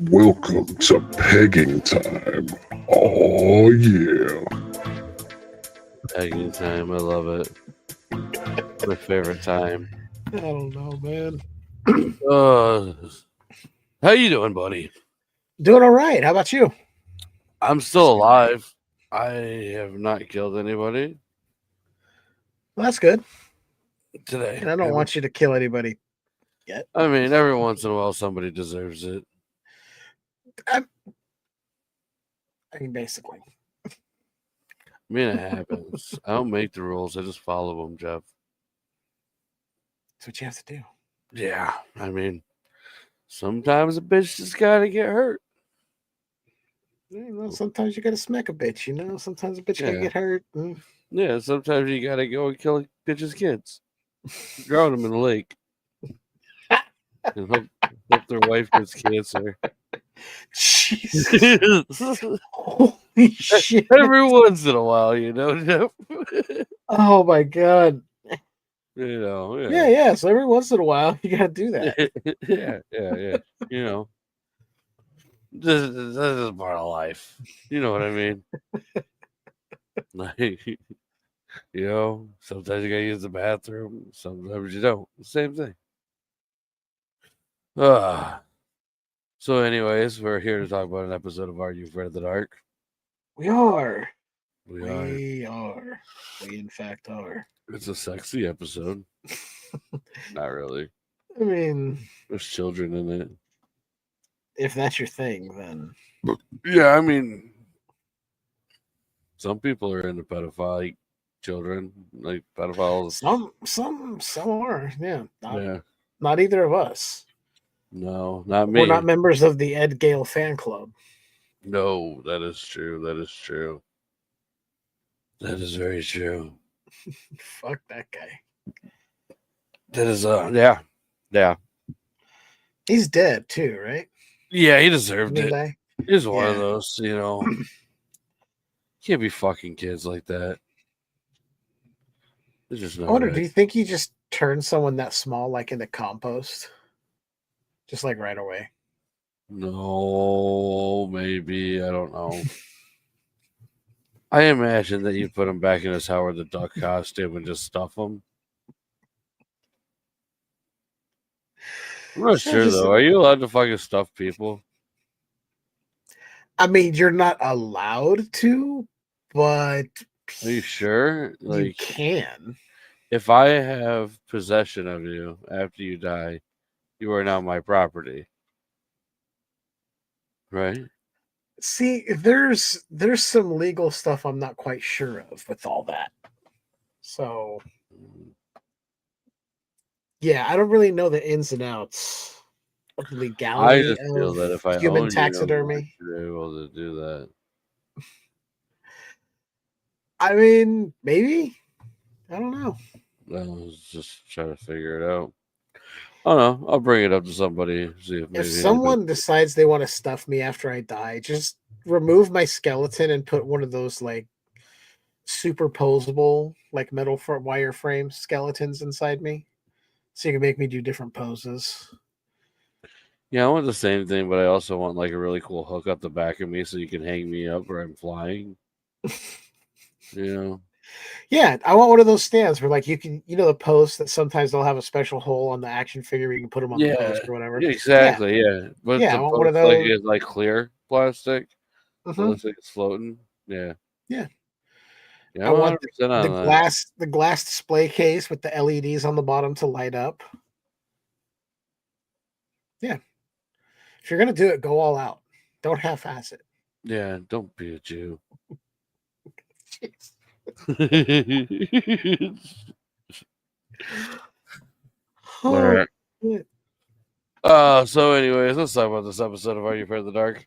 Welcome to pegging time. Oh, yeah. Pegging time. I love it. My favorite time. I don't know, man. How you doing, buddy? Doing all right. How about you? I'm still alive. I have not killed anybody Well, that's good. today. And I don't want you to kill anybody yet. I mean, every once in a while, somebody deserves it. I mean, basically. I mean, it happens. I don't make the rules. I just follow them, Jeff. That's what you have to do. Yeah. I mean, sometimes a bitch just gotta get hurt. Sometimes you gotta smack a bitch, Sometimes a bitch can get hurt. Yeah, sometimes you gotta go and kill a bitch's kids. Drown them in the lake. And hope their wife gets cancer. Jesus. Holy shit. Every once in a while, Jeff. Oh my god. Yeah. Yeah. So every once in a while, you gotta do that. yeah. This is part of life. You know what I mean? Like, sometimes you gotta use the bathroom, sometimes you don't. Same thing. So, anyways, we're here to talk about an episode of Are You Afraid of the Dark? We are. We in fact are. It's a sexy episode. Not really. I mean, there's children in it. If that's your thing, then yeah, I mean, some people are into pedophile children, like pedophiles. Some are, yeah. Not either of us. No, not me. We're not members of the Ed Gale fan club. No, that is true. That is very true. Fuck that guy. That is yeah. He's dead too, right? Yeah, he deserved it. He's one of those, Can't be fucking kids like that. They're just not. I wonder, do you think he just turned someone that small like into compost? Just like right away. No, maybe. I don't know. I imagine that you put him back in his Howard the Duck costume and just stuff him. I'm not sure though. Are you allowed to fucking stuff people? I mean, you're not allowed to, but are you sure? Like, you can. If I have possession of you after you die, you are now my property. Right? See, there's some legal stuff I'm not quite sure of with all that. So yeah, I don't really know the ins and outs of legality. I just feel that if I human taxidermy, I should be able to do that. I mean, maybe. I don't know. I was just trying to figure it out. I don't know. I'll bring it up to somebody. See if someone decides they want to stuff me after I die, just remove my skeleton and put one of those like superposable, like metal wireframe skeletons inside me, so you can make me do different poses. Yeah, I want the same thing, but I also want like a really cool hook up the back of me so you can hang me up where I'm flying. Yeah, I want one of those stands where like you can, the post that sometimes they'll have a special hole on the action figure where you can put them on the post or whatever. Yeah, exactly. Yeah. But I want one of those like clear plastic. It looks like it's floating. Yeah. Yeah. Yeah, I want the glass display case with the LEDs on the bottom to light up. Yeah. If you're gonna do it, go all out. Don't half-ass it. Yeah, don't be a Jew. All right. So anyways, let's talk about this episode of Are You Afraid of the Dark?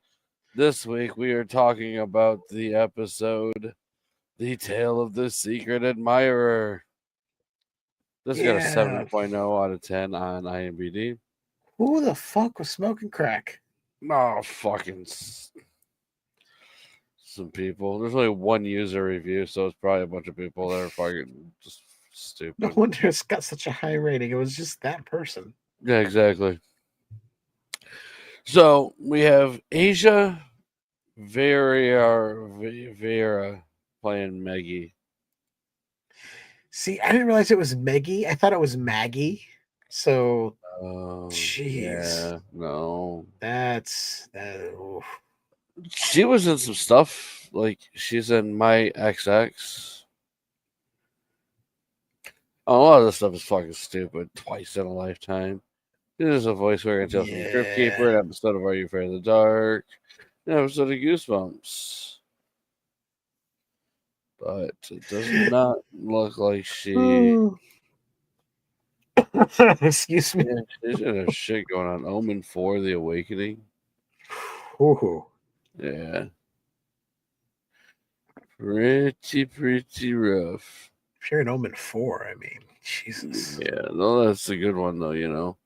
This week we are talking about the episode The Tale of the Secret Admirer. This got a 7.0 out of 10 on IMDb. Who the fuck was smoking crack? Oh, fucking some people. There's only one user review, so it's probably a bunch of people that are fucking just stupid. No wonder it's got such a high rating. It was just that person. Yeah, exactly. So we have Asia Vera playing Maggie. See, I didn't realize it was Meggie. I thought it was Maggie. So, jeez, Yeah, no. that's that. Oof. She was in some stuff. Like, she's in My XX. A lot of this stuff is fucking stupid. Twice in a Lifetime. This is a voice work until from the Crypt Keeper, an episode of Are You Afraid of the Dark, an episode of Goosebumps. But it does not look like she. Excuse me. Yeah, she's got a shit going on. Omen 4, The Awakening. Ooh. Yeah. Pretty rough. If you're an Omen 4, I mean, Jesus. Yeah, no, that's a good one, though, you know.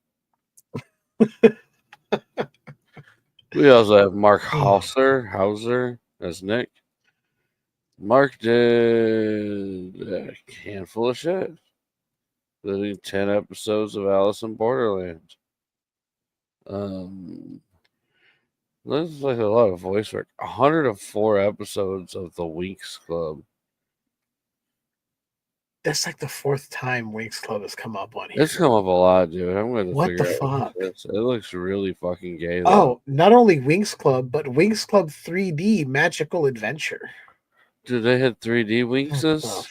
We also have Mark Hauser as Nick. Mark did a handful of shit, including 10 episodes of Alice in Borderland. This is like a lot of voice work. 104 episodes of The Winx Club. That's like the 4th time Winx Club has come up on here. It's come up a lot, dude. I'm going to What figure the out fuck? it looks really fucking gay, though. Oh, not only Winx Club, but Winx Club 3D Magical Adventure. Dude, they had 3D What Winxes? the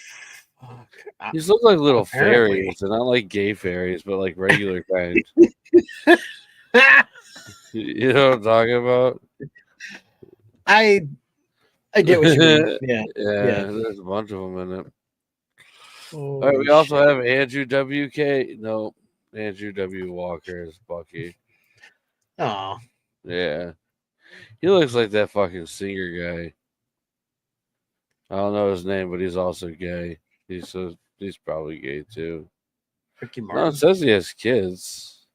fuck? These look like little Apparently. fairies. They're not like gay fairies, but like regular kind. You know what I'm talking about? I get what you mean. Yeah. There's a bunch of them in it. All right, we also have Andrew W.K. No, Andrew W. Walker as Bucky. Oh. Yeah. He looks like that fucking singer guy. I don't know his name, but he's also gay. He's probably gay too. Ricky No, it Martin. says he has kids.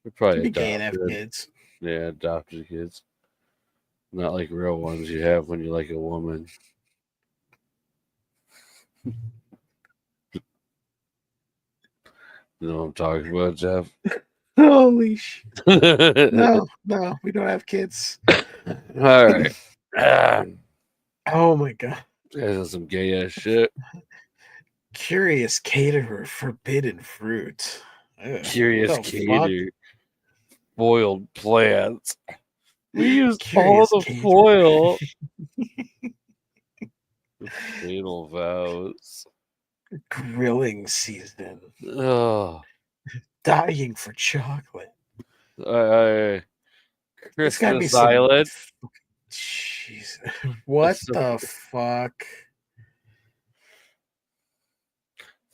They're probably Be gay and adopted. have kids. Yeah, adopted kids. Not like real ones you have when you like a woman. You know what I'm talking about, Jeff? Holy shit. No, we don't have kids. All right. Oh my god. This is some gay ass shit. Curious Caterer Forbidden Fruit. Ugh, Curious what the Cater. Boiled plants. We used Curious all the Caterer. foil. Fatal vows. Grilling season. Oh. Dying for chocolate. Christmas gotta be Island. Jeez. What the fuck?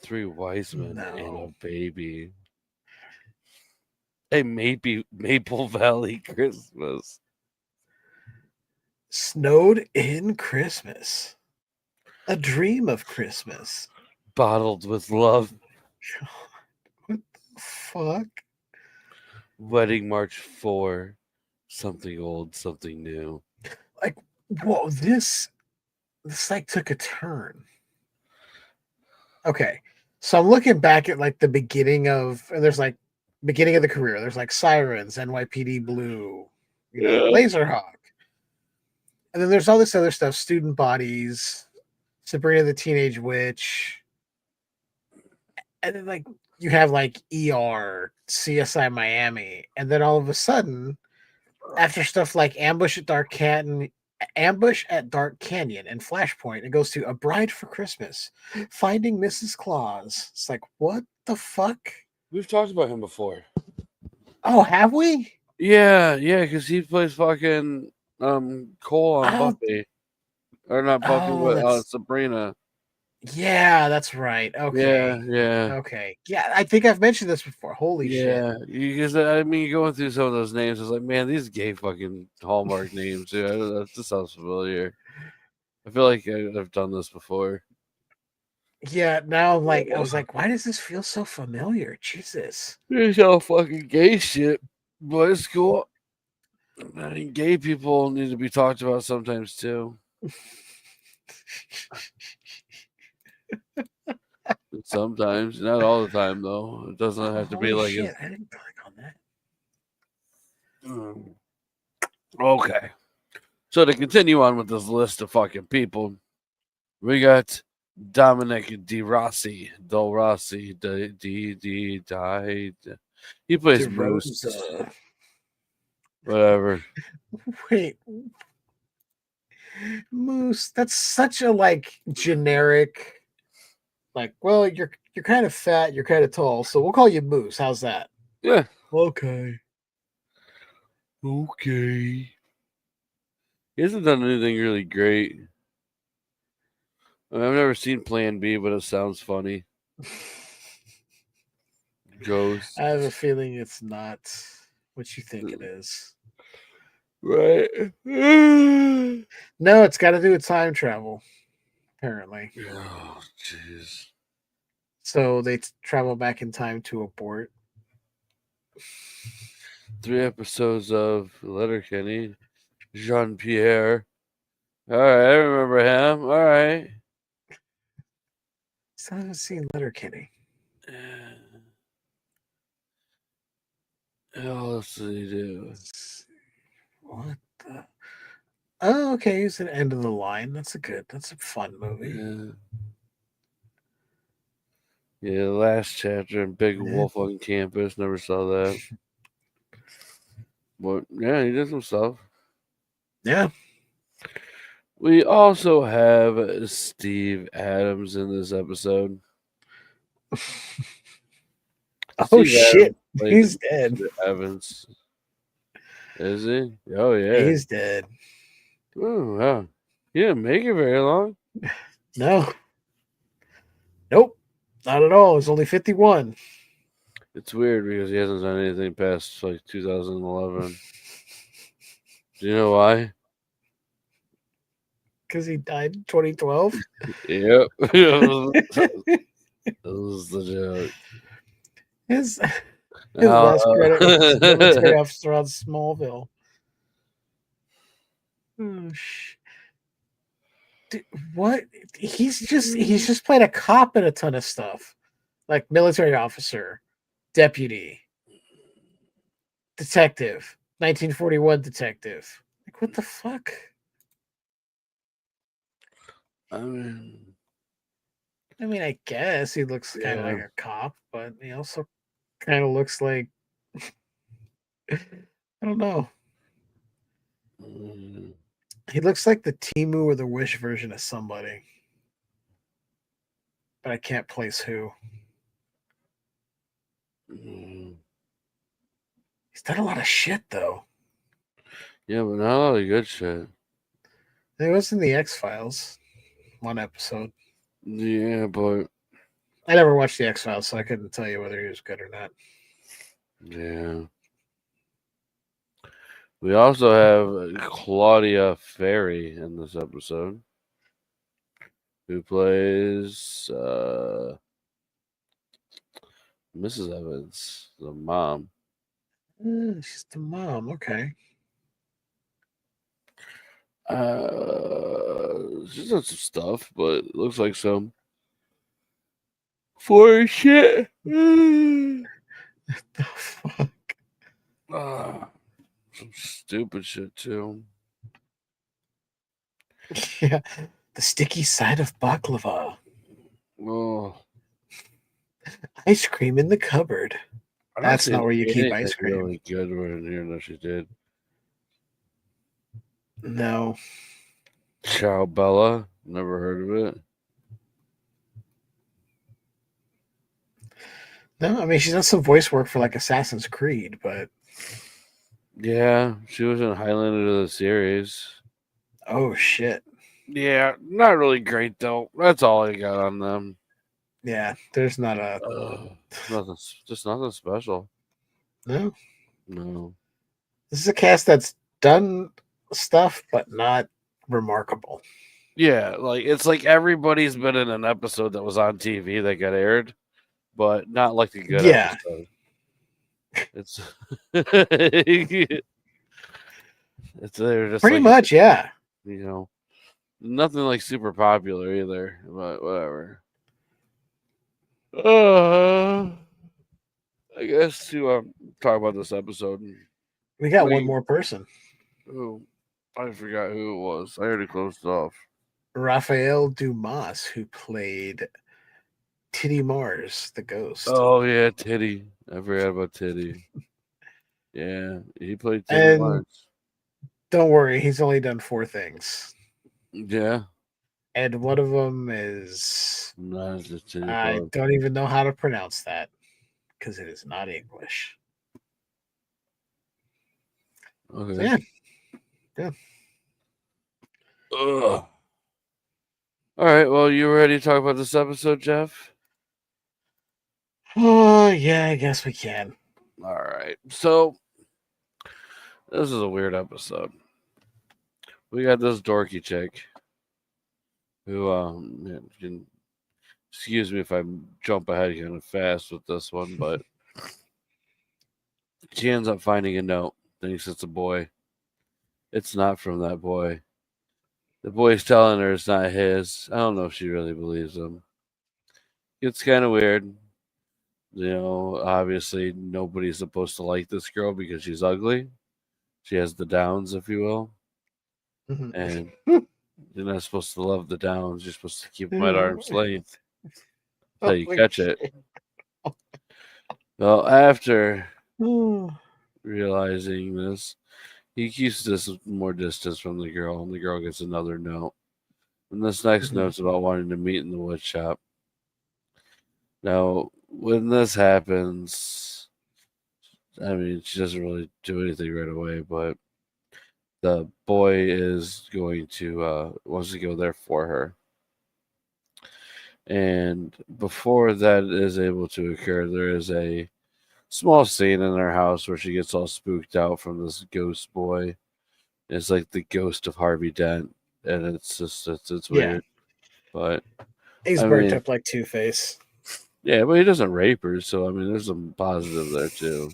3 wise men and a No. baby. A Maple Valley Christmas. Snowed in Christmas. A dream of Christmas. Bottled with love. God, what the fuck? Wedding March 4. Something old, something new. Like, whoa, this like took a turn. Okay. So I'm looking back at like the beginning of, and there's like beginning of the career. There's like Sirens, NYPD Blue, Laserhawk. And then there's all this other stuff, Student Bodies, Sabrina the Teenage Witch. And then like you have like ER, CSI Miami. And then all of a sudden, after stuff like Ambush at Dark Canyon and Flashpoint, it goes to A Bride for Christmas, Finding Mrs. Claus. It's like, what the fuck? We've talked about him before. Oh, have we? Yeah, because he plays fucking Cole on Buffy. Or not Buffy, but Sabrina. Yeah, that's right. Okay. Yeah. Okay. Yeah, I think I've mentioned this before. Holy shit. Yeah, because I mean, going through some of those names, it's like, man, these gay fucking Hallmark names, dude. This sounds familiar. I feel like I've done this before. Yeah, now I was like, why does this feel so familiar? Jesus. It's all fucking gay shit, but it's cool. I mean, gay people need to be talked about sometimes too. Sometimes, not all the time though. It doesn't have to be like shit. I didn't click on that. Okay. So to continue on with this list of fucking people, we got Dominic Di Rossi. Del Rossi. Died. He plays Moose. DeRosa. Whatever. Wait, Moose. That's such a like generic. Like, well, you're kind of fat, you're kind of tall, so we'll call you Moose. How's that? Yeah. Okay. Okay. He hasn't done anything really great. I've never seen Plan B, but it sounds funny. Ghost. I have a feeling it's not what you think it is. Right. No, it's got to do with time travel, apparently. Oh, jeez. So they travel back in time to abort. 3 episodes of Letterkenny. Jean Pierre. All right, I remember him. All right. Still haven't seen Letterkenny. What else did he do? What the? Oh, okay. He's at the end of the line. That's a fun movie. Yeah, the last chapter in Big Yeah. Wolf on Campus. Never saw that. But yeah, he did some stuff. Yeah. We also have Steve Adams in this episode. Oh shit! He's dead. Evans. Is he? Oh yeah. He's dead. Oh wow. He didn't make it very long. No. Nope. Not at all. It's only 51. It's weird because he hasn't done anything past like 2011. Do you know why? Because he died in 2012. Yep. That was the joke. His last credit was military officer on Smallville. Oh shit. What? He's just played a cop in a ton of stuff. Like military officer, deputy, detective, 1941 detective. Like what the fuck? I mean, I guess he looks kind of like a cop, but he also kind of looks like I don't know. He looks like the Timu or the Wish version of somebody, but I can't place who. He's done a lot of shit though. Yeah, but not a lot of good shit. He was in the X-Files, one episode. Yeah, but I never watched the X-Files, so I couldn't tell you whether he was good or not. yeah. We also have Claudia Ferry in this episode, who plays Mrs. Evans, the mom. She's the mom. Okay. She's done some stuff, but it looks like some for shit. What the fuck? Some stupid shit too. Yeah, the sticky side of baklava. Oh, Ice cream in the cupboard. That's not where you keep ice cream. Really good one here. No, she did. No. Ciao Bella. Never heard of it. No, she's done some voice work for like Assassin's Creed, but yeah, she was in Highlander of the series. Oh shit. Yeah, not really great though. That's all I got on them. Yeah, there's not nothing, just nothing special. No. This is a cast that's done stuff, but not remarkable. Yeah, like it's like everybody's been in an episode that was on TV that got aired, but not like a good episode. It's they're just pretty much, yeah. Nothing like super popular either, but whatever. I guess to talk about this episode, We got one more person. Oh, I forgot who it was. I already closed it off. Raphael Dumas, who played Titty Mars, the ghost. Oh yeah, Titty. I forgot about Titty. Yeah, he played Titty And Mars. don't worry, he's only done 4 things. Yeah. And one of them is Not just Titty I Club. don't even know how to pronounce that because it is not English. Okay. So, yeah. Ugh. All right. Well, you ready to talk about this episode, Jeff? Oh, yeah, I guess we can. All right. So, this is a weird episode. We got this dorky chick who, can excuse me if I jump ahead kind of fast with this one, but she ends up finding a note. Thinks it's a boy. It's not from that boy. The boy's telling her it's not his. I don't know if she really believes him. It's kind of weird. You know, obviously nobody's supposed to like this girl because she's ugly. She has the downs, if you will. Mhm. And you're not supposed to love the downs. You're supposed to keep them at arm's length until you catch it. Well, after realizing this, he keeps this more distance from the girl, and the girl gets another note. And this next note's about wanting to meet in the wood shop. Now, when this happens, I mean, she doesn't really do anything right away, but the boy is going to wants to go there for her. And before that is able to occur, there is a small scene in her house where she gets all spooked out from this ghost boy. It's like the ghost of Harvey Dent, and it's just it's weird. But He's I burnt mean, up like Two-Face. yeah, but he doesn't rape her, so I mean, there's some positive there too.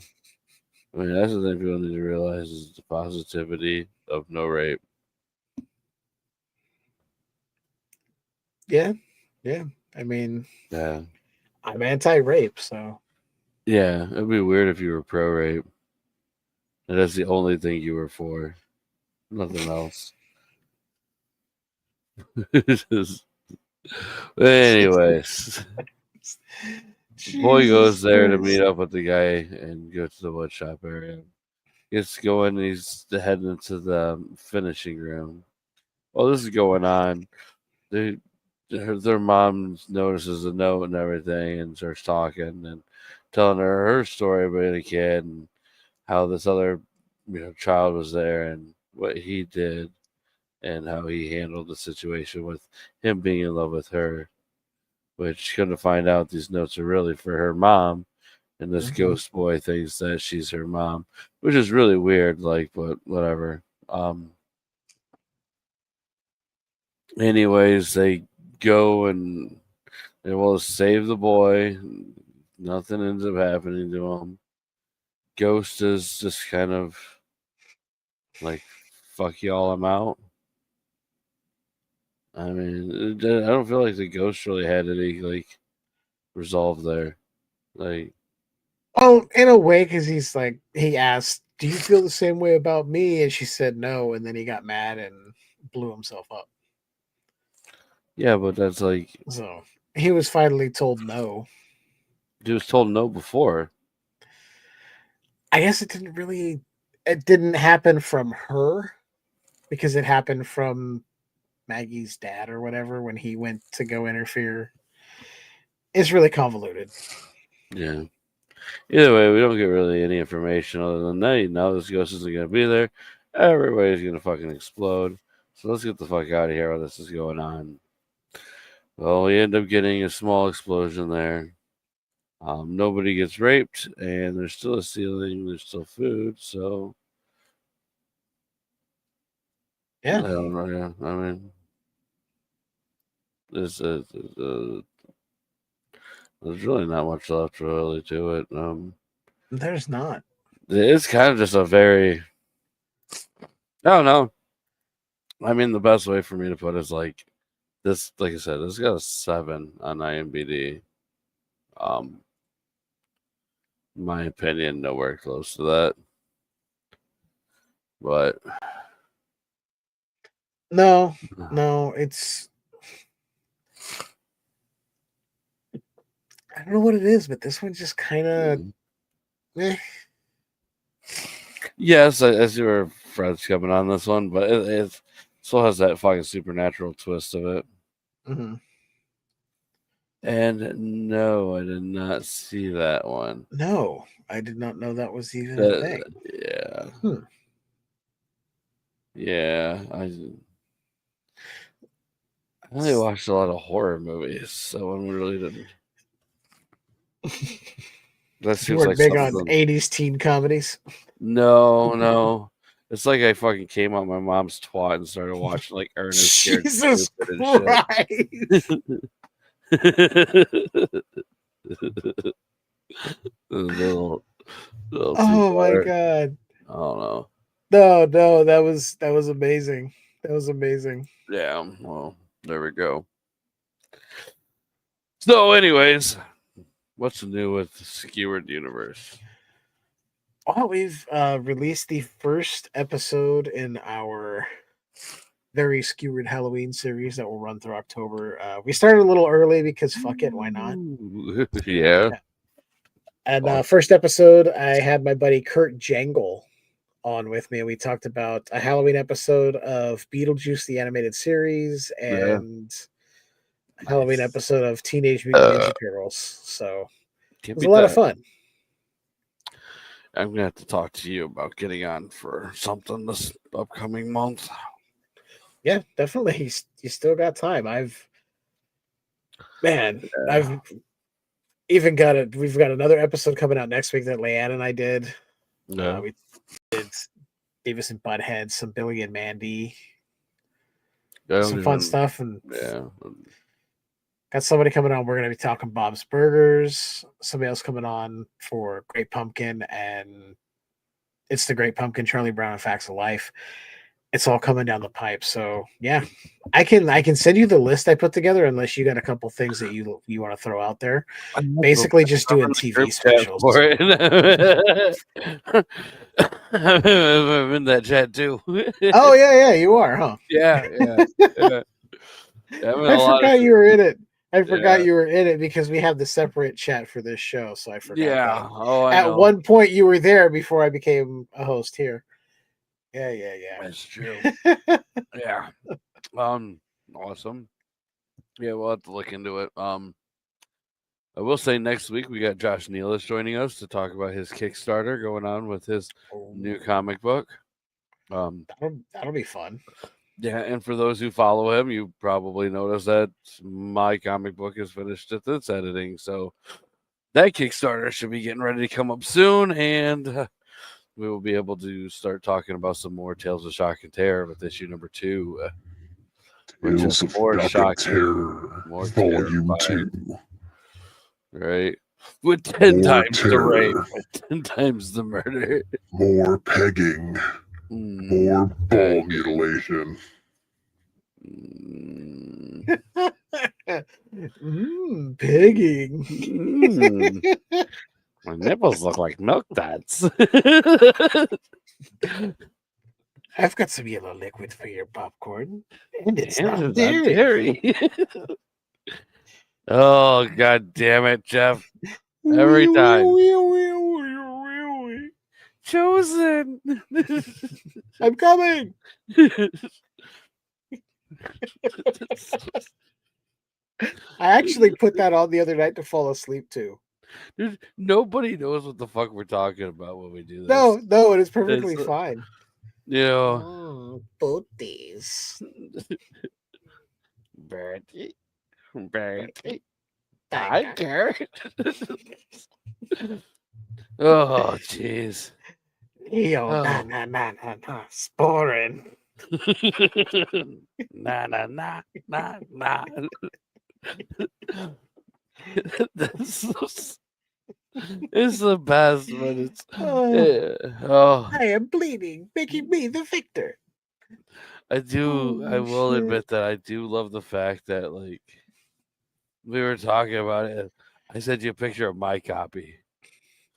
I mean, that's the thing people need to realize is the positivity of no rape. Yeah. I mean, Yeah, I'm anti-rape, so yeah, it'd be weird if you were pro rape, and that's the only thing you were for, nothing else. Anyways, the boy goes there to meet up with the guy and go to the wood shop area. Gets going, he's heading into the finishing room. While this is going on, their mom notices the note and everything and starts talking and telling her story about being a kid and how this other child was there and what he did and how he handled the situation with him being in love with her, which come to find out these notes are really for her mom, and this ghost boy thinks that she's her mom, which is really weird, like, but whatever. Anyways, they go and they will save the boy. Nothing ends up happening to him. Ghost is just kind of like, fuck y'all, I'm out. I mean, I don't feel like the ghost really had any like resolve there. Like, oh, in a way, because he asked, "Do you feel the same way about me?" And she said no, and then he got mad and blew himself up. yeah, but that's like So he was finally told no. he was told no before. I guess it didn't happen from her because it happened from Maggie's dad or whatever when he went to go interfere. It's really convoluted. Yeah. Either way, we don't get really any information other than that. Now this ghost isn't going to be there. Everybody's going to fucking explode. So let's get the fuck out of here while this is going on. Well, we end up getting a small explosion there. Nobody gets raped, and there's still a ceiling. There's still food, so Yeah. I don't know. Yeah, I mean, there's really not much left really to it. There's not. It's kind of just a very, I don't know. I mean, the best way for me to put it is like this. Like I said, this got a 7 on IMDb. In my opinion, nowhere close to that. But no, it's I don't know what it is, but this one just kind of. Yes, I see where Fred's coming on this one, but it still has that fucking supernatural twist of it. Mm-hmm. And no, I did not see that one. No, I did not know that was even a thing. Yeah. Yeah, I only watched a lot of horror movies, so one really didn't. That You seems weren't like big on something. 80s teen comedies. No. It's like I fucking came out my mom's twat and started watching like Ernest Scared Jesus Stupid and Christ! shit. little too Oh my far. god! I don't know. No, that was amazing. That was amazing. Yeah, well, there we go. So, anyways, what's new with the Skewered Universe? Oh, we've released the first episode in our very skewered Halloween series that will run through October. We started a little early because fuck it, why not? Yeah. And first episode, I had my buddy Kurt Jangle on with me, and we talked about a Halloween episode of Beetlejuice the animated series and a Halloween episode of Teenage Mutant Ninja Turtles. So it was a lot of fun. I'm gonna have to talk to you about getting on for something this upcoming month. Yeah, definitely. You still got time. I've even got it. We've got another episode coming out next week that Leanne and I did. Yeah. We did Davis and Butthead, some Billy and Mandy, some fun stuff, and got somebody coming on. We're going to be talking Bob's Burgers. Somebody else coming on for Great Pumpkin, and it's the Great Pumpkin, Charlie Brown and Facts of Life. It's all coming down the pipe. So yeah, I can send you the list I put together unless you got a couple things that you want to throw out there. Basically, just doing TV specials. I'm in that chat too. Oh yeah, you are, huh? Yeah. I forgot you were in it. I forgot you were in it because we have the separate chat for this show, so I forgot. Yeah. Oh, At one point, you were there before I became a host here. Yeah. That's true. Yeah. Awesome. Yeah, we'll have to look into it. I will say next week we got Josh Nealis joining us to talk about his Kickstarter going on with his new comic book. That'll be fun. Yeah, and for those who follow him, you probably noticed that my comic book is finished at its editing, so that Kickstarter should be getting ready to come up soon, and we will be able to start talking about some more Tales of Shock and Terror with issue number 2. Tales of Shock and Terror, Volume 2. Right? With 10 times the rape, with 10 times the murder. More pegging. More ball mutilation. Pegging. My nipples look like milk duds. I've got some yellow liquid for your popcorn, and it's not dairy. dairy. Oh, god damn it, Jeff. Every time. Chosen. I'm coming. I actually put that on the other night to fall asleep to. Dude, nobody knows what the fuck we're talking about when we do this. No, it is perfectly fine. You know, booties. Bertie. Tiger. Oh, jeez. Nah. Sporin. Nah. It's the best, but it's. I am bleeding, making me the victor. I will admit that I do love the fact that, like, we were talking about it. I sent you a picture of my copy,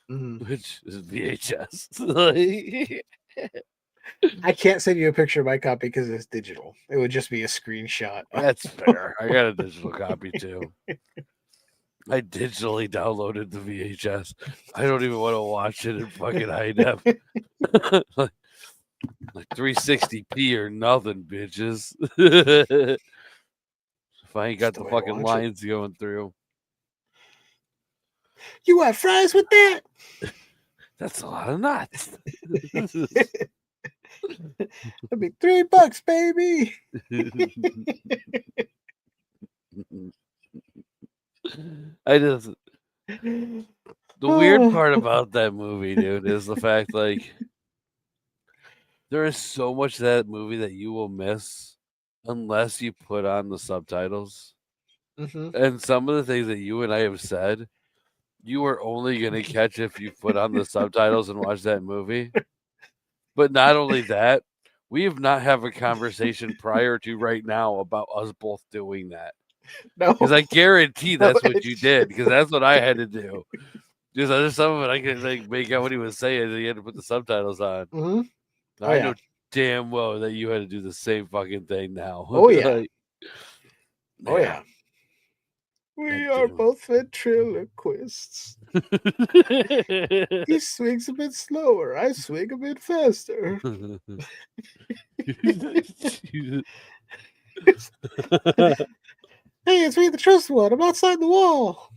which is VHS. I can't send you a picture of my copy because it's digital. It would just be a screenshot. That's fair. I got a digital copy too. I digitally downloaded the VHS. I don't even want to watch it in fucking high def. like 360p or nothing, bitches. If I ain't got the fucking lines going through. You want fries with that? That's a lot of nuts. That'd be $3, baby. The weird part about that movie, dude, is the fact like there is so much of that movie that you will miss unless you put on the subtitles. Mm-hmm. And some of the things that you and I have said, you are only going to catch if you put on the subtitles and watch that movie. But not only that, we have not had a conversation prior to right now about us both doing that. No, because I guarantee that's what you did. Because that's what I had to do. Just there's some of it I could like make out what he was saying. He had to put the subtitles on. Mm-hmm. I know damn well that you had to do the same fucking thing now. Oh yeah. Like, oh yeah. We are both ventriloquists. He swings a bit slower. I swing a bit faster. Hey, it's me, the trust one. I'm outside the wall.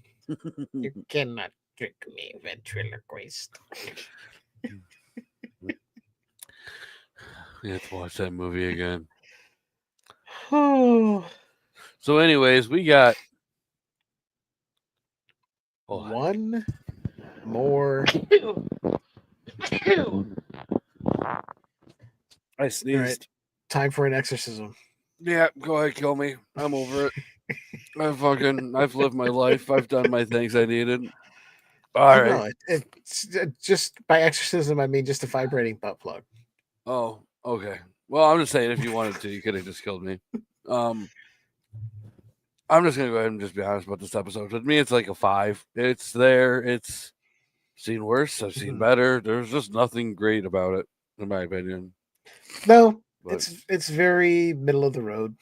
You cannot trick me, ventriloquist. We have to watch that movie again. Oh. So, anyways, we got one more. I sneezed. Right. Time for an exorcism. Yeah, go ahead, kill me. I'm over it. I've lived my life. I've done my things I needed. All right. No, it's just by exorcism, I mean just a vibrating butt plug. Oh, okay. Well, I'm just saying, if you wanted to, you could have just killed me. I'm just gonna go ahead and just be honest about this episode. With me, it's like a 5. It's there. It's seen worse. I've seen better. There's just nothing great about it, in my opinion. No, but it's very middle of the road.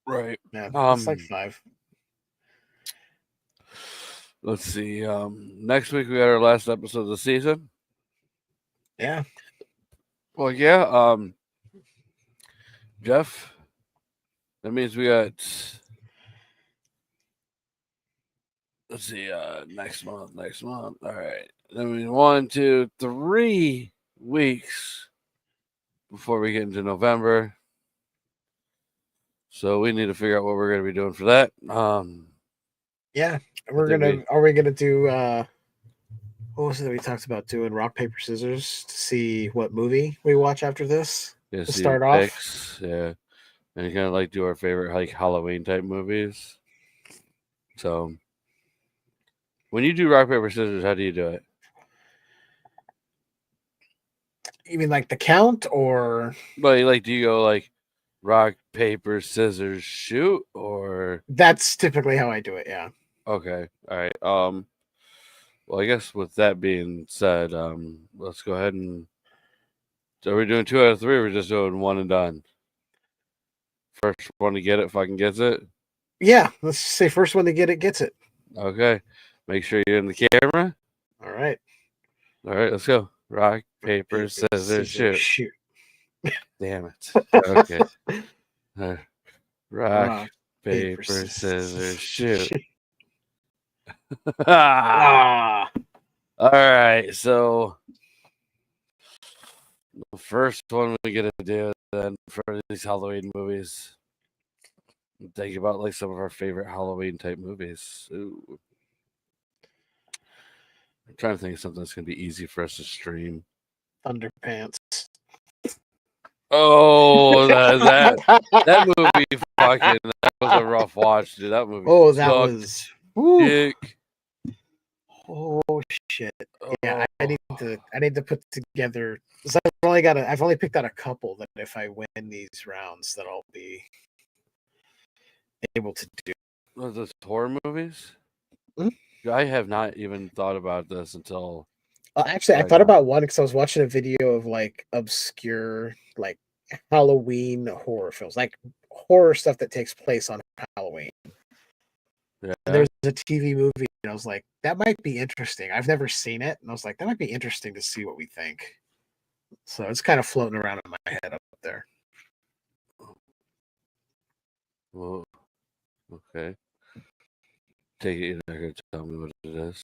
Right. Yeah, it's like 5. Let's see. Next week we got our last episode of the season. Yeah. Well, yeah. Jeff, that means we got. Let's see. Next month. All right. Then we 1, 2, 3 weeks before we get into November. So we need to figure out what we're going to be doing for that. Yeah, are we gonna do what was it that we talked about doing? Rock, paper, scissors to see what movie we watch after this. Yeah, to start off. Yeah, and kind of like do our favorite like Halloween type movies. So when you do rock, paper, scissors, how do you do it? You mean like the count, or like do you go like rock, paper, scissors, shoot, or that's typically how I do it? Yeah. Okay. All right. Well, I guess with that being said, let's go ahead and. So are we doing 2 out of 3, or we're just doing 1 and done? First one to get it fucking gets it? Yeah, let's say first one to get it gets it. Okay. Make sure you're in the camera. All right. All right, let's go. Rock, paper, scissors, shoot. Damn it. Okay. Rock, paper, scissors, shoot. All right, so the first one we get to do then for these Halloween movies. Think about like some of our favorite Halloween type movies. Ooh. I'm trying to think of something that's gonna be easy for us to stream. Underpants. Oh, that movie fucking that was a rough watch, dude. That movie. Oh, that was dick. Oh shit! Yeah, I need to put together. I've only picked out a couple that if I win these rounds, that I'll be able to do. Those horror movies? Mm-hmm. I have not even thought about this until Actually, I thought about one because I was watching a video of like obscure like Halloween horror films, like horror stuff that takes place on Halloween. Yeah. And there's a TV movie, and I was like, that might be interesting. I've never seen it, and I was like, that might be interesting to see what we think. So it's kind of floating around in my head up there. Well, okay. Take it. You're not gonna tell me what it is.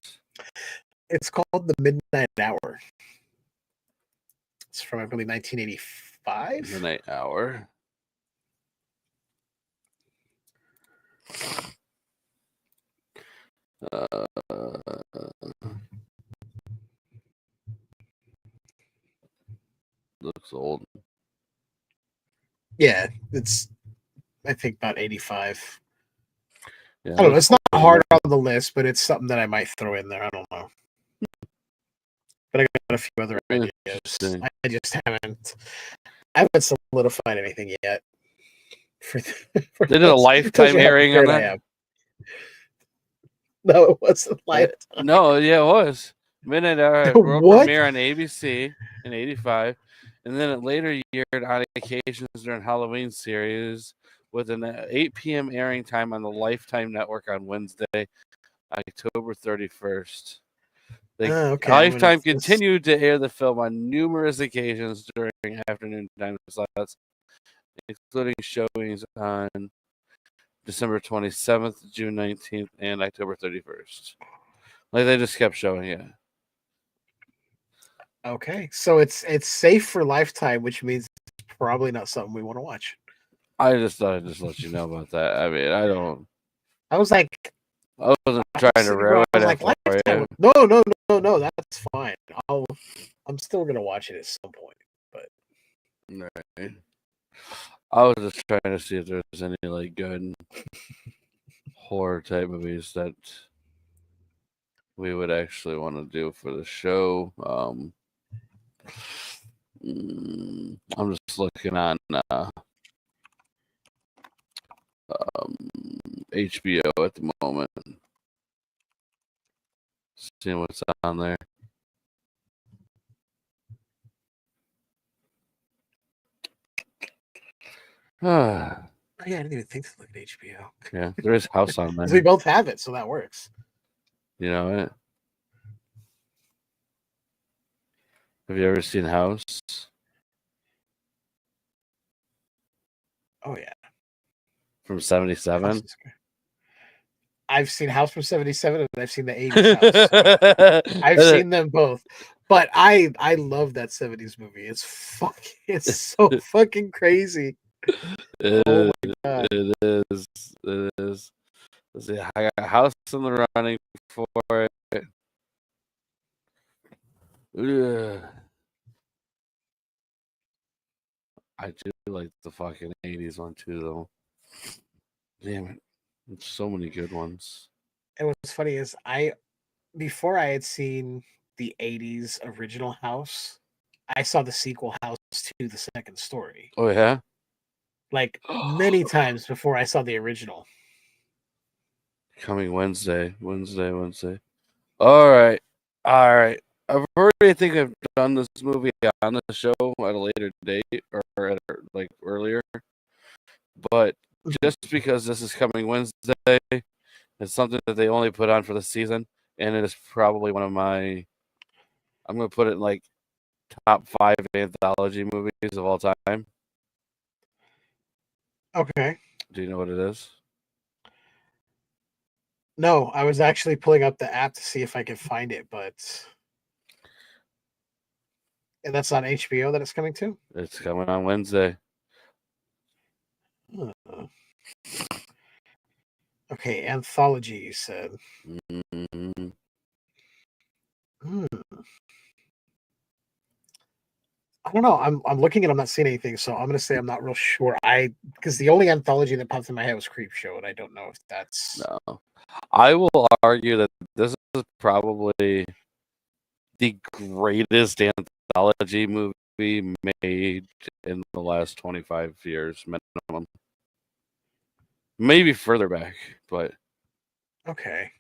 It's called The Midnight Hour. It's from, I believe, 1985. Midnight Hour. Looks old. Yeah, it's, I think, about 85. Yeah, I don't know. It's not hard on the list, but it's something that I might throw in there. I don't know. But I got a few other ideas. I just haven't solidified anything yet. For they did a lifetime airing on that. No, it wasn't Lifetime. No, yeah, it was. Midnight Hour world premiere on ABC in 85. And then it later aired on occasions during Halloween series with an 8 p.m. airing time on the Lifetime Network on Wednesday, October 31st. Lifetime continued to air the film on numerous occasions during afternoon time slots, including showings on December 27th, June 19th, and October 31st. Like they just kept showing it. Okay, so it's safe for Lifetime, which means it's probably not something we want to watch. I just thought I'd just let you know about that. I mean, I was like, I wasn't trying to ruin it for you. No, that's fine. I'm still gonna watch it at some point, but right. I was just trying to see if there's any like good horror type movies that we would actually want to do for the show. I'm just looking on HBO at the moment, seeing what's on there. Yeah, I didn't even think to look at HBO. Yeah, there is House on there. We both have it, so that works. You know it. Have you ever seen House? Oh yeah. From 77? I've seen House from 77 and I've seen the 80s House. So I've seen them both. But I love that 70s movie. It's so fucking crazy. Oh my God. It is. Let's see. I got House in the running for it. Ugh. I do like the fucking 80s one too, though. Damn it. There's so many good ones. And what's funny is before I had seen the 80s original House, I saw the sequel House to the second story. Oh, yeah? Like many times before I saw the original. Coming Wednesday. All right. I already think I've done this movie on the show at a later date or at like earlier. But just because this is coming Wednesday, it's something that they only put on for the season, and it is probably one of my, I'm going to put it in like top 5 anthology movies of all time. Okay. Do you know what it is? No, I was actually pulling up the app to see if I could find it, and that's on HBO that it's coming to? It's coming on Wednesday. Okay, anthology, you said. Mm-hmm. I don't know. I'm looking and I'm not seeing anything, so I'm gonna say I'm not real sure. Because the only anthology that popped in my head was Creepshow, and I don't know if that's. No, I will argue that this is probably the greatest anthology movie made in the last 25 years minimum. Maybe further back, but Okay.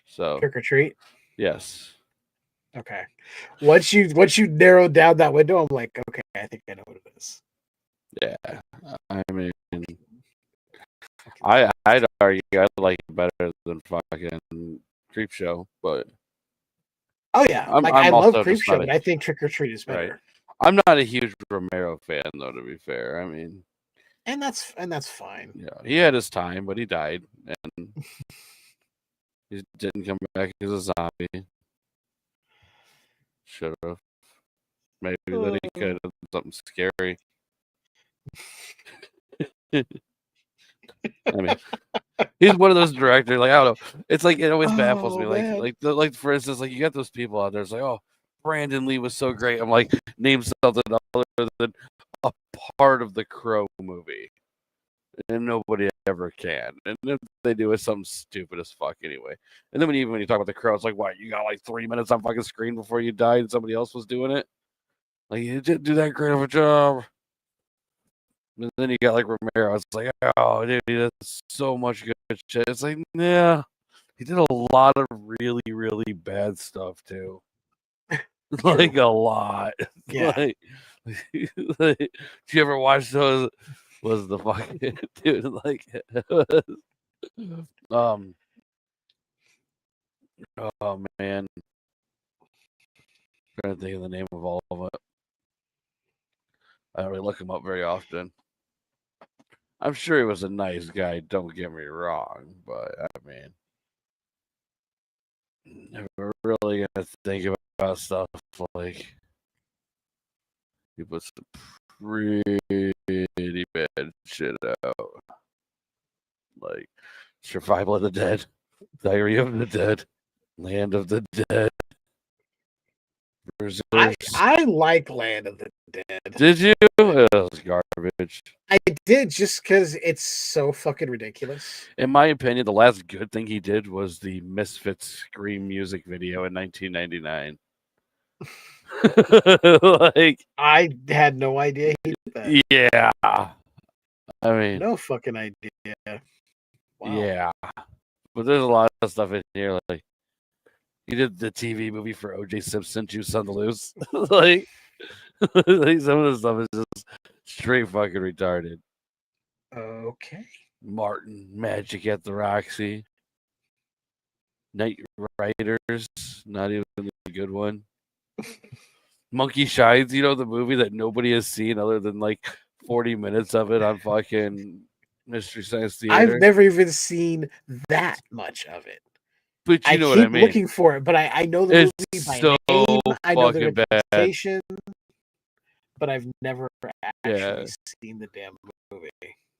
So Trick or Treat. Yes. Okay. Once you narrowed down that window, I'm like, okay, I think I know what it is. Yeah, I mean, I'd argue I like it better than fucking Creepshow, but oh yeah, I love Creepshow, but I think Trick or Treat is better. Right. I'm not a huge Romero fan, though. To be fair, I mean, and that's fine. Yeah, he had his time, but he died, and he didn't come back as a zombie. Should have. Maybe that he could have something scary. I mean, he's one of those directors. Like I don't know. It's like it always baffles me. Like for instance, like you got those people out there. It's like, oh, Brandon Lee was so great. I'm like, name something other than a part of the Crow movie, and nobody ever can. And if they do, it's something stupid as fuck anyway. And then when you talk about the Crow, it's like, what? You got like 3 minutes on fucking screen before you died, and somebody else was doing it. Like you didn't do that great of a job. And then you got like Romero. It's like, oh, dude, he does so much good shit. It's like, yeah, he did a lot of really, really bad stuff too. Like a lot. Yeah. Like, did you ever watch those? Was the fucking dude like? Oh man, I'm trying to think of the name of all of it. I don't really look him up very often. I'm sure he was a nice guy, don't get me wrong, but I mean, never really gonna think about stuff like he put some pretty bad shit out, like Survival of the Dead, Diary of the Dead, Land of the Dead. I like Land of the Dead. Did you? It was garbage. I did, just because it's so fucking ridiculous. In my opinion, the last good thing he did was the Misfits Scream music video in 1999. Like, I had no idea he did that. Yeah. I mean, no fucking idea. Wow. Yeah. But there's a lot of stuff in here. Like, he did the TV movie for O.J. Simpson, Juice on the Loose. like some of the stuff is just straight fucking retarded. Okay. Martin, Magic at the Roxy. Night Riders, not even a good one. Monkey Shines, you know, the movie that nobody has seen other than like 40 minutes of it on fucking Mystery Science Theater. I've never even seen that much of it. But you know what I mean. Looking for it, but I know the movie by name. I know the reputation, but I've never actually seen the damn movie.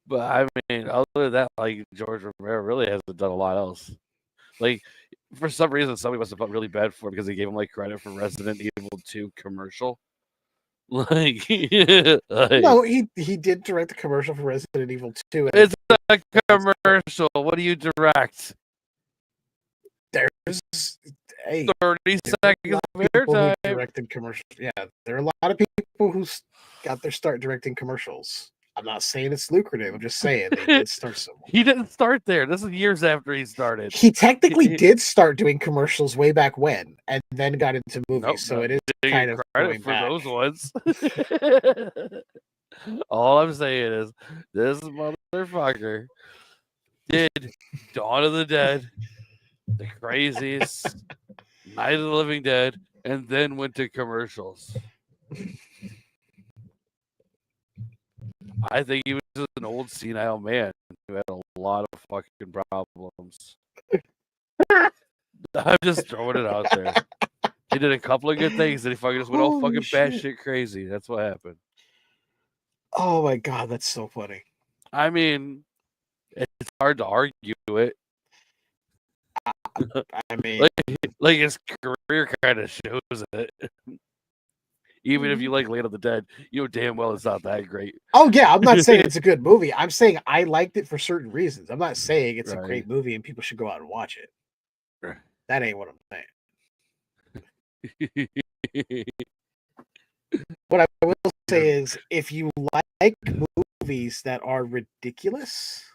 But I mean, other than that, like George Romero really hasn't done a lot else. Like, for some reason, somebody must have felt really bad for him because they gave him like credit for Resident Evil 2 commercial. Like, no, he did direct the commercial for Resident Evil 2. It's a commercial. What do you direct? There's 30 seconds of airtime. Directed commercials. Yeah, there are a lot of people who got their start directing commercials. I'm not saying it's lucrative. I'm just saying they did start somewhere. He didn't start there. This is years after he started. He technically did start doing commercials way back when, and then got into movies. So it is kind of credit for those ones. All I'm saying is this motherfucker did Dawn of the Dead, The Crazies, Night of the Living Dead, and then went to commercials. I think he was just an old senile man who had a lot of fucking problems. I'm just throwing it out there. He did a couple of good things, and he fucking just went all fucking batshit crazy. That's what happened. Oh my god, that's so funny. I mean, it's hard to argue it. I mean, like his career kind of shows it. Even if you like Land of the Dead, you know damn well it's not that great. Oh yeah, I'm not saying it's a good movie. I'm saying I liked it for certain reasons. I'm not saying it's a great movie and people should go out and watch it. That ain't what I'm saying. What I will say is, if you like movies that are ridiculous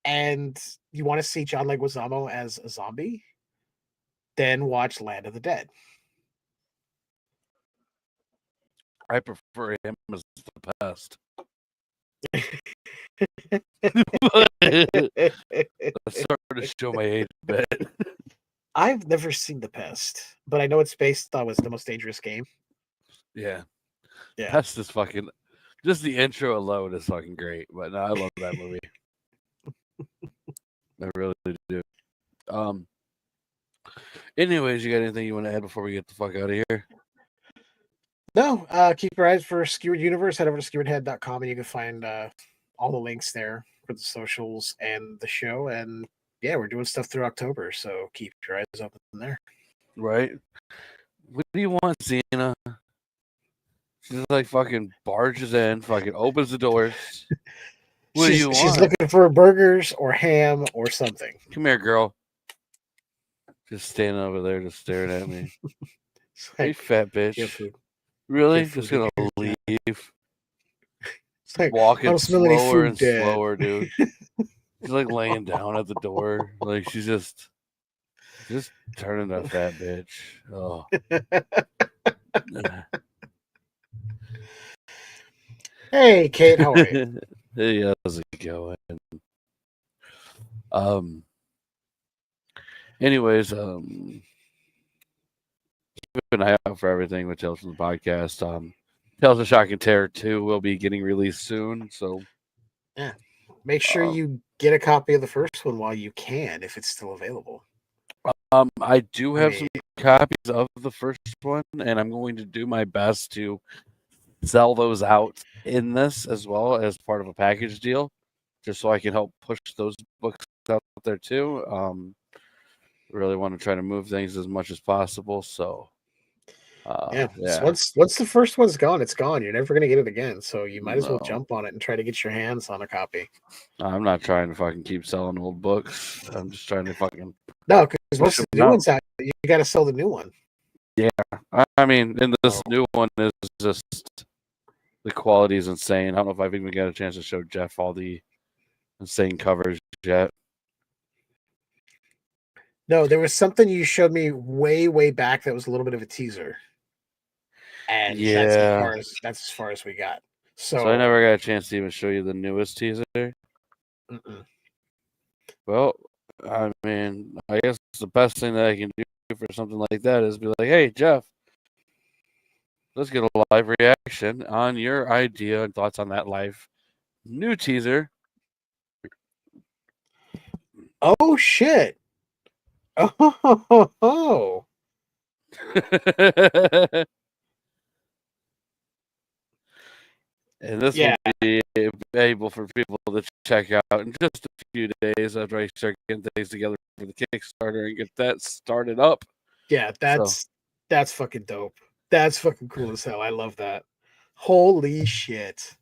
and you want to see John Leguizamo as a zombie, then watch Land of the Dead. I prefer him as the pest. Let's start to show my age a bit. I've never seen The Pest, but I know it's based on was the most dangerous game. Yeah. Yeah. Pest is fucking. Just the intro alone is fucking great. But no, I love that movie. I really do. Anyways, you got anything you want to add before we get the fuck out of here? No, keep your eyes for Skewered Universe. Head over to skeweredhead.com and you can find all the links there for the socials and the show. And yeah, we're doing stuff through October, so keep your eyes open there. Right? What do you want, Cena? She just like fucking barges in, fucking opens the doors. What do you want? She's looking for burgers or ham or something. Come here, girl. Just standing over there, just staring at me. Hey, fat bitch. Really? Just gonna leave? It's like, walking slower and slower, dude. She's like laying down at the door. Like she's just turning a fat bitch. Oh. Hey, Kate, how are you? Hey, how's it going? Anyways, keep an eye out for everything with Tales from the Podcast. Tales of Shock and Terror 2 will be getting released soon, so yeah. Make sure you get a copy of the first one while you can, if it's still available. I do have some copies of the first one, and I'm going to do my best to sell those out in this as well as part of a package deal, just so I can help push those books out there too. Really want to try to move things as much as possible. So, yeah. So once the first one's gone, it's gone. You're never gonna get it again. So you might as well jump on it and try to get your hands on a copy. I'm not trying to fucking keep selling old books. I'm just trying to fucking because once the new one's out, you got to sell the new one. Yeah, I mean, and this new one is just the quality is insane. I don't know if I've even got a chance to show Jeff all the insane covers yet. No, there was something you showed me way back that was a little bit of a teaser. And that's as far as we got. So I never got a chance to even show you the newest teaser. Well, I mean, I guess the best thing that I can do for something like that is be like, hey, Jeff, let's get a live reaction on your idea and thoughts on that live new teaser. Oh, shit. Oh. And this will be able for people to check out in just a few days after I start getting things together for the Kickstarter and get that started up. Yeah, that's fucking dope. That's fucking cool as hell. I love that. Holy shit.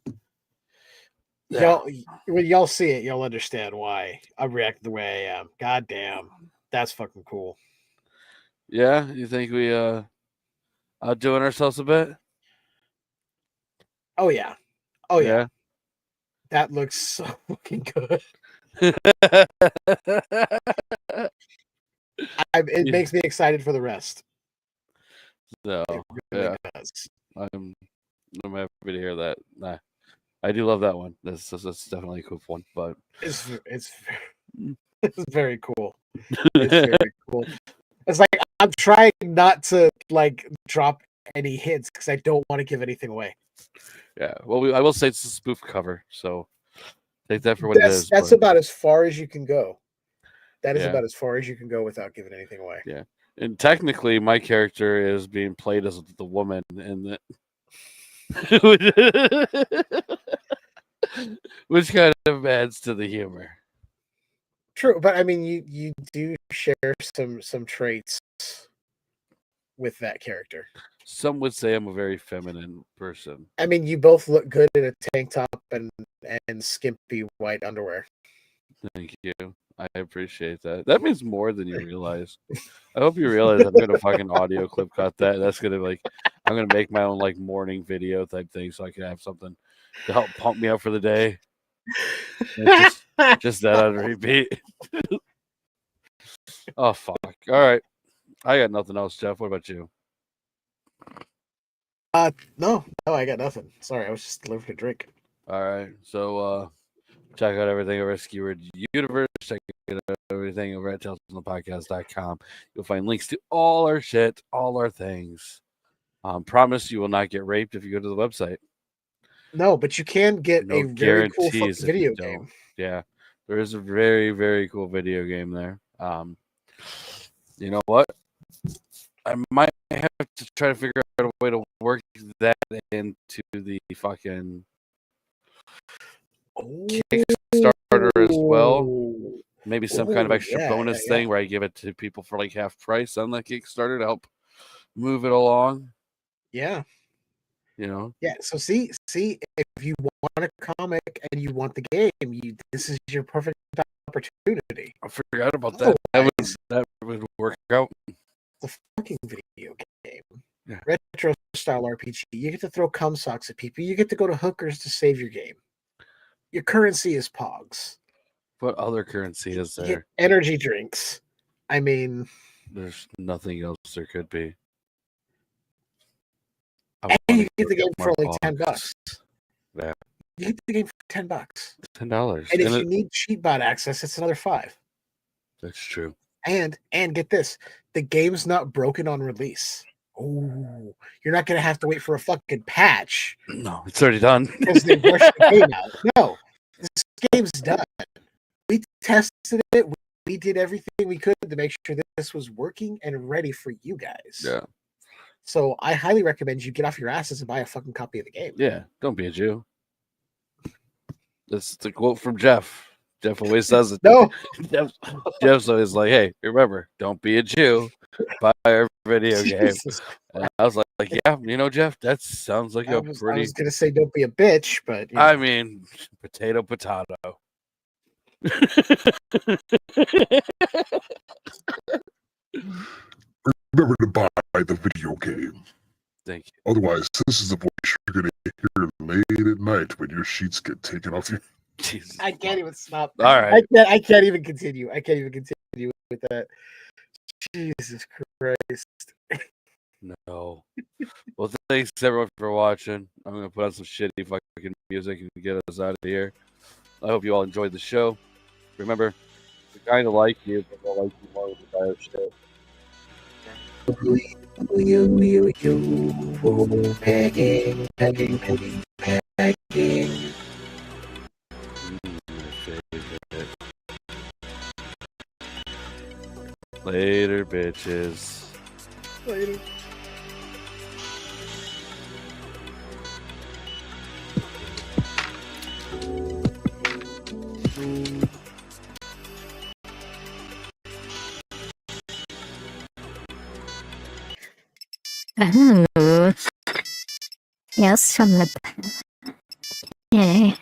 Yeah. When y'all see it, y'all understand why I react the way I am. God damn. That's fucking cool. Yeah, you think we outdoing ourselves a bit? Oh yeah. Oh yeah. That looks so fucking good. It makes me excited for the rest. So really does. I'm happy to hear that. Nah, I do love that one. That's definitely a cool one, but it's very cool. It's very cool. It's like I'm trying not to like drop any hints because I don't want to give anything away. Yeah, well, I will say it's a spoof cover, so take that for what it is. That's about as far as you can go. That is Yeah. about as far as you can go without giving anything away. Yeah, and technically, my character is being played as the woman in that, which kind of adds to the humor. True, but I mean, you do share some traits with that character. Some would say I'm a very feminine person. I mean, you both look good in a tank top and skimpy white underwear. Thank you. I appreciate that. That means more than you realize. I hope you realize I'm gonna fucking audio clip cut that. That's gonna I'm gonna make my own like morning video type thing so I can have something to help pump me up for the day. Just that on repeat. Oh fuck. All right. I got nothing else, Jeff. What about you? No, I got nothing. Sorry, I was just delivering a drink. All right, so check out everything over at Skyward Universe. Check out everything over at talesfromthepodcast.com. You'll find links to all our shit, all our things. Promise you will not get raped if you go to the website. No, but you can get No a very cool fucking guarantees if video you don't. game. Yeah, there is a very, very cool video game there. You know what? I might have to try to figure out a way to work that into the fucking Kickstarter as well. Maybe some kind of extra bonus thing where I give it to people for like half price on the Kickstarter to help move it along. Yeah. You know? Yeah. So see, if you want a comic and you want the game, this is your perfect opportunity. I forgot about that. That would work out. The fucking video game. Yeah. Retro style RPG. You get to throw cum socks at people. You get to go to hookers to save your game. Your currency is Pogs. What other currency is there? You get energy drinks. I mean, there's nothing else there could be. And you get the game for only $10. Yeah. You get the game for $10. $10. And if you need cheatbot access, it's another $5. That's true. And get this, the game's not broken on release. Oh, you're not gonna have to wait for a fucking patch. No, it's already done. Because they rushed the game out. No, this game's done. We tested it. We did everything we could to make sure that this was working and ready for you guys. Yeah. So I highly recommend you get off your asses and buy a fucking copy of the game. Yeah, don't be a Jew. That's the quote from Jeff. Jeff always says it. No. Jeff's always like, hey, remember, don't be a Jew. Buy our video game. And I was like, yeah, you know, Jeff, that sounds like I was going to say don't be a bitch, but... You know. I mean, potato. Remember to buy the video game. Thank you. Otherwise, this is the voice you're going to hear late at night when your sheets get taken off your... Jesus. I can't even stop. All right. I can't even continue. I can't even continue with that. Jesus Christ. No. Well, thanks everyone for watching. I'm going to put on some shitty fucking music and get us out of here. I hope you all enjoyed the show. Remember, we kind of like you, but we'll like you more with the better shit. Pegging. Later, bitches. Later. Oh, yes, from the... Yeah,